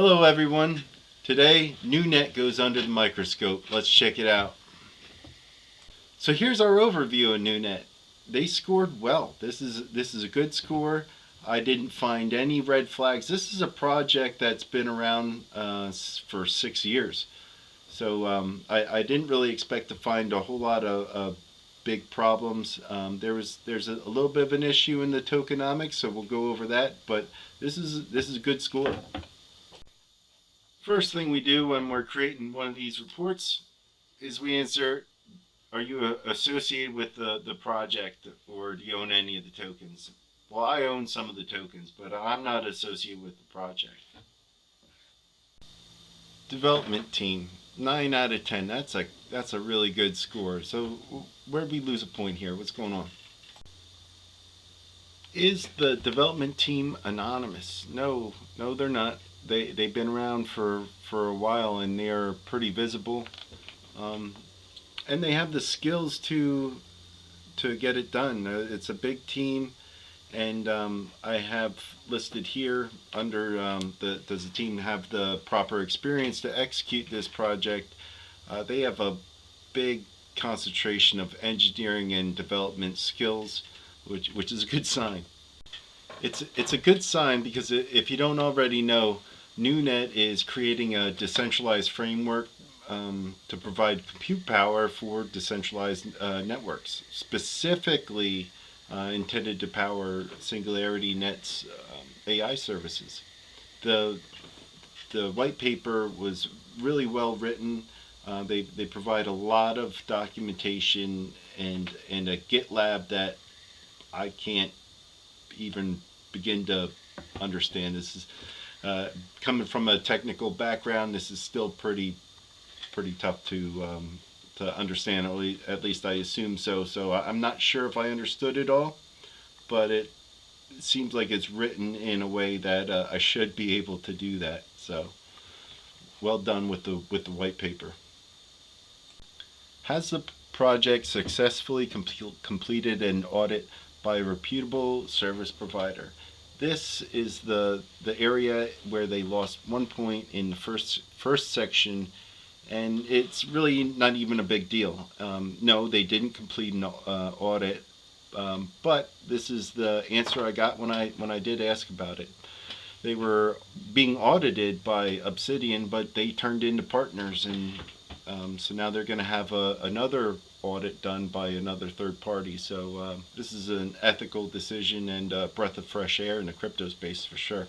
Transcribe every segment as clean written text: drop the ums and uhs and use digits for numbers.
Hello everyone. Today Nunet goes under the microscope. Let's check it out. So here's our overview of Nunet. They scored well. This is a good score. I didn't find any red flags. This is a project that's been around for 6 years. So I didn't really expect to find a whole lot of big problems. There's a little bit of an issue in the tokenomics, so we'll go over that. But this is a good score. First thing we do when we're creating one of these reports is we insert, are you associated with the project, or do you own any of the tokens? Well, I own some of the tokens, but I'm not associated with the project. Development team, 9 out of 10. That's a really good score. So where did we lose a point here? What's going on? Is the development team anonymous? No, they're not. They've been around for a while, and they are pretty visible, and they have the skills to get it done. It's a big team, and I have listed here under does the team have the proper experience to execute this project? They have a big concentration of engineering and development skills, which is a good sign. It's a good sign because if you don't already know, Nunet is creating a decentralized framework to provide compute power for decentralized networks, specifically intended to power Singularity Net's AI services. The white paper was really well written. They provide a lot of documentation and a GitLab that I can't even begin to understand. This is coming from a technical background. This is still pretty tough to understand. At least I assume so. So I'm not sure if I understood it all, but it seems like it's written in a way that I should be able to do that. So well done with the white paper. Has the project successfully completed an audit by a reputable service provider? This is the area where they lost 1 point in the first section, and it's really not even a big deal. No, they didn't complete an audit, but this is the answer I got when I did ask about it. They were being audited by Obsidian, but they turned into partners, and so now they're going to have another audit done by another third party. So this is an ethical decision and a breath of fresh air in the crypto space for sure.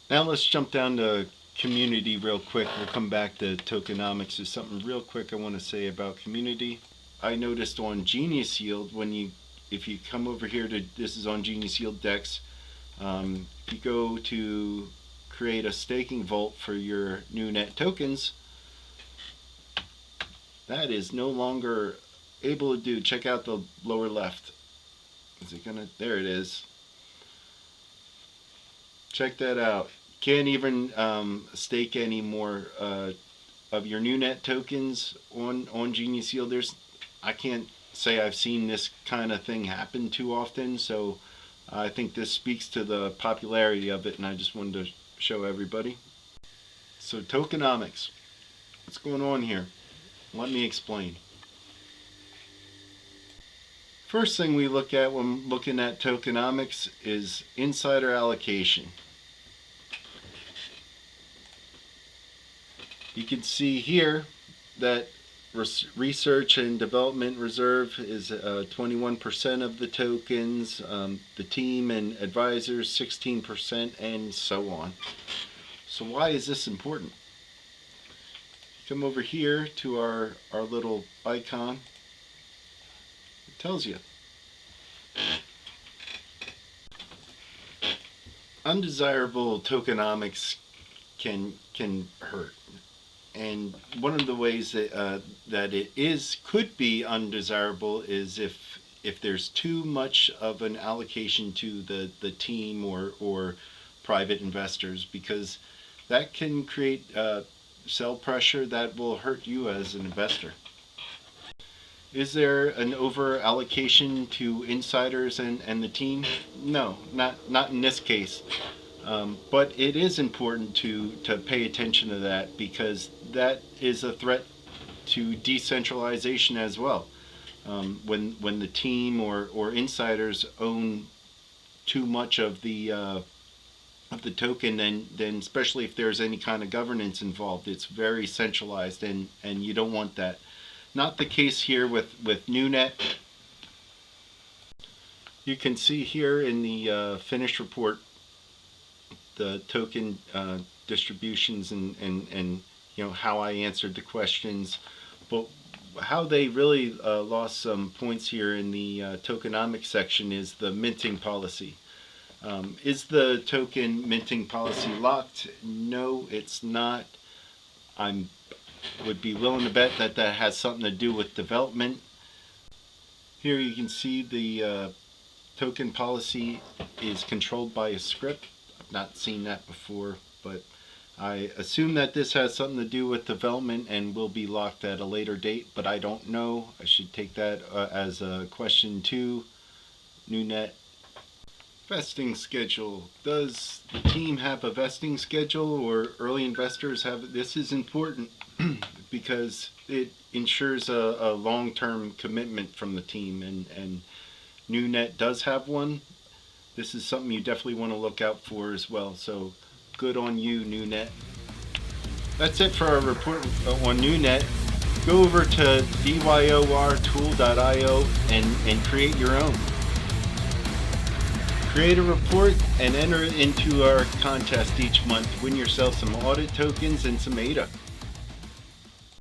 Now let's jump down to community real quick. We'll come back to tokenomics. There's something real quick I want to say about community. I noticed on Genius Yield, if you come over here to, this is on Genius Yield Dex, if you go to create a staking vault for your Nunet tokens, that is no longer able to do. Check out the lower left. Is it gonna? There it is. Check that out. Can't even stake any more of your Nunet tokens on Genius Yield. I can't say I've seen this kind of thing happen too often, so I think this speaks to the popularity of it, and I just wanted to show everybody. So tokenomics, what's going on here? Let me explain. First thing we look at when looking at tokenomics is insider allocation. You can see here that research and development reserve is 21% of the tokens, the team and advisors 16%, and so on. So why is this important? Come over here to our little icon. It tells you. Undesirable tokenomics can hurt. And one of the ways that it could be undesirable is if there's too much of an allocation to the team or private investors, because that can create sell pressure that will hurt you as an investor. Is there an over allocation to insiders and the team? No, not in this case. But it is important to pay attention to that, because that is a threat to decentralization as well. When the team or insiders own too much of the token, then especially if there's any kind of governance involved, it's very centralized, and you don't want that. Not the case here with Nunet. You can see here in the finished report the token distributions and how I answered the questions, but how they really lost some points here in the tokenomics section is the minting policy. Is the token minting policy locked? No, it's not. I would be willing to bet that that has something to do with development. Here you can see the token policy is controlled by a script. I've not seen that before, but I assume that this has something to do with development and will be locked at a later date, but I don't know. I should take that as a question to Nunet. Vesting schedule. Does the team have a vesting schedule, or early investors have? This is important because it ensures a long-term commitment from the team, and Nunet does have one. This is something you definitely want to look out for as well. So good on you, Nunet. That's it for our report on Nunet. Go over to DYORtool.io and create your own. Create a report and enter it into our contest each month. Win yourself some audit tokens and some ADA.